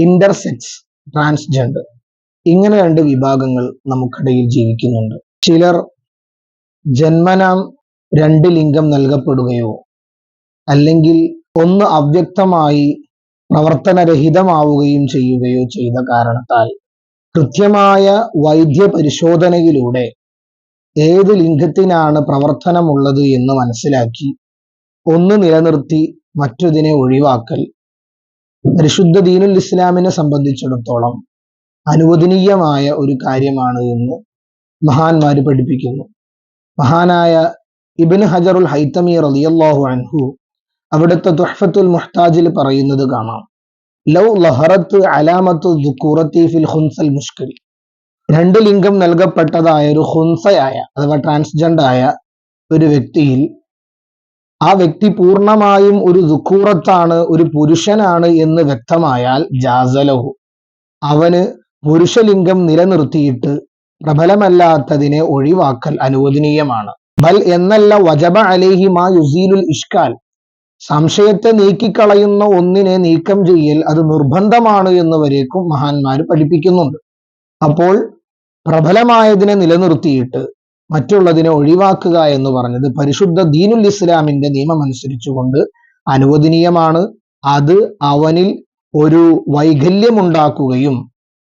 Intersex, transgender, ഇങ്ങനെ രണ്ട് വിഭാഗങ്ങൾ നമുക്കിടയിൽ ജീവിക്കുന്നുണ്ട്. ചിലർ ജന്മനാം രണ്ട് ലിംഗം നൽകപ്പെടുകയോ അല്ലെങ്കിൽ ഒന്ന് അവ്യക്തമായി പ്രവർത്തനരഹിതമാവുകയും ചെയ്യുകയോ ചെയ്ത കാരണത്താൽ കൃത്യമായ വൈദ്യ പരിശോധനയിലൂടെ ഏത് ലിംഗത്തിനാണ് പ്രവർത്തനമുള്ളത് എന്ന് മനസ്സിലാക്കി ഒന്ന് നിലനിർത്തി മറ്റൊന്നിനെ ഒഴിവാക്കൽ പരിശുദ്ധ ദീനുൽ ഇസ്ലാമിനെ സംബന്ധിച്ചിടത്തോളം അനുവദനീയമായ ഒരു കാര്യമാണ് എന്ന് മഹാന്മാര് പഠിപ്പിക്കുന്നു. മഹാനായ ഇബ്നു ഹജറുൽ ഹൈതമി റളിയല്ലാഹു അൻഹു അവിടുത്തെ തുഹ്ഫത്തുൽ മുഹ്താജിൽ പറയുന്നത് കാണാം, ലൗ ലഹറത്ത് അലാമത്തു ദുക്കൂറത്തി ഫിൽ ഖുൻസൽ മുഷ്കിൽ. രണ്ട് ലിംഗം നൽകപ്പെട്ടതായ ഒരു ഖുൻസയായ അഥവാ ട്രാൻസ്ജെൻഡർ ആയ ഒരു വ്യക്തിയിൽ ആ വ്യക്തി പൂർണ്ണമായും ഒരു ദുക്കൂറത്താണ്, ഒരു പുരുഷനാണ് എന്ന് വ്യക്തമായാൽ ജാസലഹു, അവന് പുരുഷലിംഗം നിലനിർത്തിയിട്ട് പ്രബലമല്ലാത്തതിനെ ഒഴിവാക്കൽ അനുവദനീയമാണ്. ബൽ എന്നല്ല, വജബ അലൈഹി മാ യുസീലുൽ ഇഷ്കാൽ, സംശയത്തെ നീക്കിക്കളയുന്ന ഒന്നിനെ നീക്കം ചെയ്യൽ അത് നിർബന്ധമാണ് എന്ന് വരേക്കും മഹാന്മാര് പഠിപ്പിക്കുന്നുണ്ട്. അപ്പോൾ പ്രബലമായതിനെ നിലനിർത്തിയിട്ട് മറ്റുള്ളതിനെ ഒഴിവാക്കുക എന്ന് പറഞ്ഞത് പരിശുദ്ധ ദീനുൽ ഇസ്ലാമിന്റെ നിയമം അനുസരിച്ചുകൊണ്ട് അനുവദനീയമാണ്. അത് അവനിൽ ഒരു വൈകല്യമുണ്ടാക്കുകയും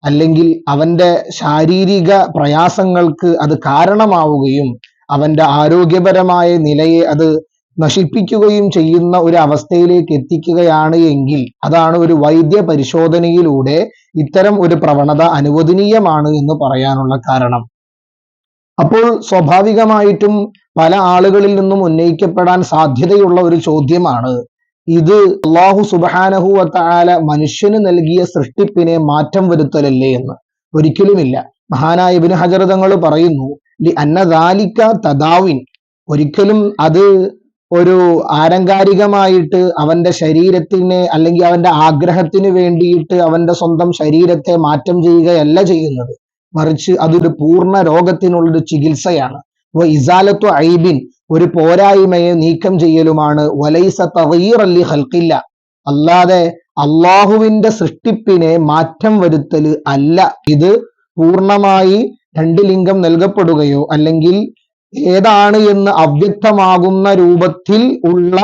അല്ലെങ്കിൽ അവന്റെ ശാരീരിക പ്രയാസങ്ങൾക്ക് അത് കാരണമാവുകയും അവന്റെ ആരോഗ്യപരമായ നിലയെ അത് നശിപ്പിക്കുകയും ചെയ്യുന്ന ഒരു അവസ്ഥയിലേക്ക് എത്തിക്കുകയാണ് എങ്കിൽ അതാണ് ഒരു വൈദ്യ പരിശോധനയിലൂടെ ഇത്തരം ഒരു പ്രവണത അനുവദനീയമാണ് എന്ന് പറയാനുള്ള കാരണം. അപ്പോൾ സ്വാഭാവികമായിട്ടും പല ആളുകളിൽ നിന്നും ഉന്നയിക്കപ്പെടാൻ സാധ്യതയുള്ള ഒരു ചോദ്യമാണ്, ഇത് അല്ലാഹു സുബ്ഹാനഹു വ തആല മനുഷ്യന് നൽകിയ സൃഷ്ടിപ്പിനെ മാറ്റം വരുത്തലല്ലേ എന്ന്. ഒരിക്കലുമില്ല. മഹാനായ ഇബ്നു ഹജർ തങ്ങൾ പറയുന്നു, ലി അന്ന ദാലിക തദാവിൻ, ഒരിക്കലും അത് ഒരു ആലങ്കാരികമായിട്ട് അവന്റെ ശരീരത്തിന് അല്ലെങ്കിൽ അവന്റെ ആഗ്രഹത്തിന് വേണ്ടിയിട്ട് അവന്റെ സ്വന്തം ശരീരത്തെ മാറ്റം ചെയ്യുകയല്ല ചെയ്യുന്നത്, മറിച്ച് അതൊരു പൂർണ്ണ രോഗത്തിനുള്ളൊരു ചികിത്സയാണ്. ഇസാലത്തു ഐബിൻ, ഒരു പോരായ്മയെ നീക്കം ചെയ്യലുമാണ്. വലൈസ തഗ്യീറൻ ലി ഖൽഖില്ല, അല്ലാതെ അള്ളാഹുവിന്റെ സൃഷ്ടിപ്പിനെ മാറ്റം വരുത്തൽ അല്ല. ഇത് പൂർണ്ണമായി രണ്ട് ലിംഗം നൽകപ്പെടുകയോ അല്ലെങ്കിൽ ഏതാണ് എന്ന് അവ്യക്തമാകുന്ന രൂപത്തിൽ ഉള്ള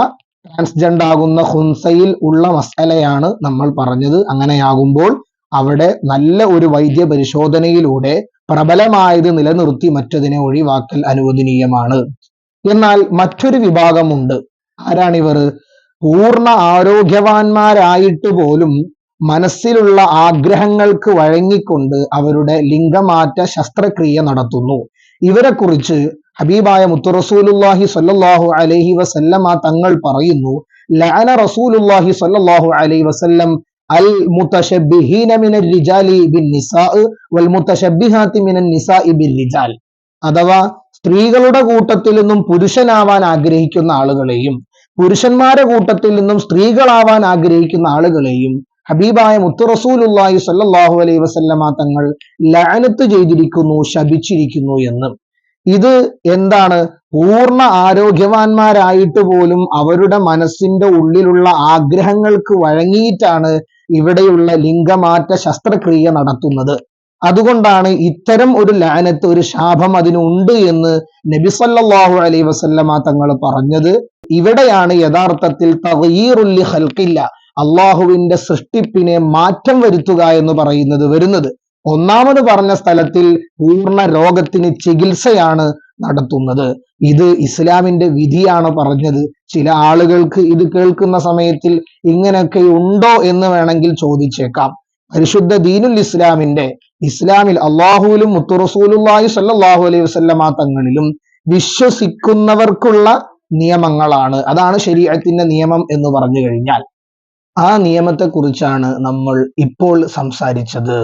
ട്രാൻസ്ജെൻഡർ ആകുന്ന ഖുൻസയിൽ ഉള്ള മസലയാണ് നമ്മൾ പറഞ്ഞത്. അങ്ങനെയാകുമ്പോൾ അവിടെ നല്ല ഒരു വൈദ്യ പരിശോധനയിലൂടെ പ്രബലമായത് നിലനിർത്തി മറ്റതിനെ ഒഴിവാക്കൽ അനുവദനീയമാണ്. എന്നാൽ മറ്റൊരു വിഭാഗമുണ്ട്. ആരാണിവർ? പൂർണ്ണ ആരോഗ്യവാന്മാരായിട്ട് പോലും മനസ്സിലുള്ള ആഗ്രഹങ്ങൾക്ക് വഴങ്ങിക്കൊണ്ട് അവരുടെ ലിംഗമാറ്റ ശസ്ത്രക്രിയ നടത്തുന്നു. ഇവരെ കുറിച്ച് ഹബീബായ മുത്തു റസൂലുള്ളാഹി സ്വല്ലല്ലാഹു അലൈഹി വസല്ലമ തങ്ങൾ പറയുന്നു, ലഅന റസൂലുള്ളാഹി സ്വല്ലല്ലാഹു അലൈഹി വസല്ലം അൽ മുതശബ്ബിഹീന മിനർ റിജാലി ബിന്നിസാഇ വൽ മുതശബ്ബിഹാതി മിനൻ നിസാഇ ബിർരിജാൽ. അഥവാ സ്ത്രീകളുടെ കൂട്ടത്തിൽ നിന്നും പുരുഷനാവാൻ ആഗ്രഹിക്കുന്ന ആളുകളെയും പുരുഷന്മാരുടെ കൂട്ടത്തിൽ നിന്നും സ്ത്രീകളാവാൻ ആഗ്രഹിക്കുന്ന ആളുകളെയും ഹബീബായ മുത്തു റസൂലുള്ളാഹി സ്വല്ലല്ലാഹു അലൈഹി വസല്ലമ തങ്ങൾ ലഅനത്ത് ചെയ്തിരിക്കുന്നു, ശപിച്ചിരിക്കുന്നു എന്ന്. ഇത് എന്താണ്? പൂർണ്ണ ആരോഗ്യവാന്മാരായിട്ട് പോലും അവരുടെ മനസ്സിന്റെ ഉള്ളിലുള്ള ആഗ്രഹങ്ങൾക്ക് വഴങ്ങിയിട്ടാണ് ഇവിടെയുള്ള ലിംഗമാറ്റ ശസ്ത്രക്രിയ നടത്തുന്നത്. അതുകൊണ്ടാണ് ഇത്തരം ഒരു ലഅനത്ത്, ഒരു ശാപം അതിനുണ്ട് എന്ന് നബി സല്ലല്ലാഹു അലൈഹി വസല്ലമ തങ്ങൾ പറഞ്ഞത്. ഇവിടെയാണ് യഥാർത്ഥത്തിൽ തഗ്യീറുൽ ലി ഖൽഖില്ല, അള്ളാഹുവിന്റെ സൃഷ്ടിപ്പിനെ മാറ്റം വരുത്തുക എന്ന് പറയുന്നത് വരുന്നത്. ഒന്നാമത് പറഞ്ഞ സ്ഥലത്തിൽ പൂർണ്ണ രോഗത്തിന് ചികിത്സയാണ് നടത്തുന്നത്. ഇത് ഇസ്ലാമിന്റെ വിധിയാണ് പറഞ്ഞത്. ചില ആളുകൾക്ക് ഇത് കേൾക്കുന്ന സമയത്തിൽ ഇങ്ങനെയൊക്കെ ഉണ്ടോ എന്ന് വേണമെങ്കിൽ ചോദിച്ചേക്കാം. പരിശുദ്ധ ദീനുൽ ഇസ്ലാമിൽ അള്ളാഹുവിലും മുത്തു റസൂലുള്ളാഹി സ്വല്ലല്ലാഹു അലൈഹി വസല്ലമ തങ്ങളിലും വിശ്വസിക്കുന്നവർക്കുള്ള നിയമങ്ങളാണ്. അതാണ് ശരീഅത്തിന്റെ നിയമം എന്ന് പറഞ്ഞു കഴിഞ്ഞാൽ. ആ നിയമത്തെക്കുറിച്ചാണ് നമ്മൾ ഇപ്പോൾ സംസാരിച്ചത്.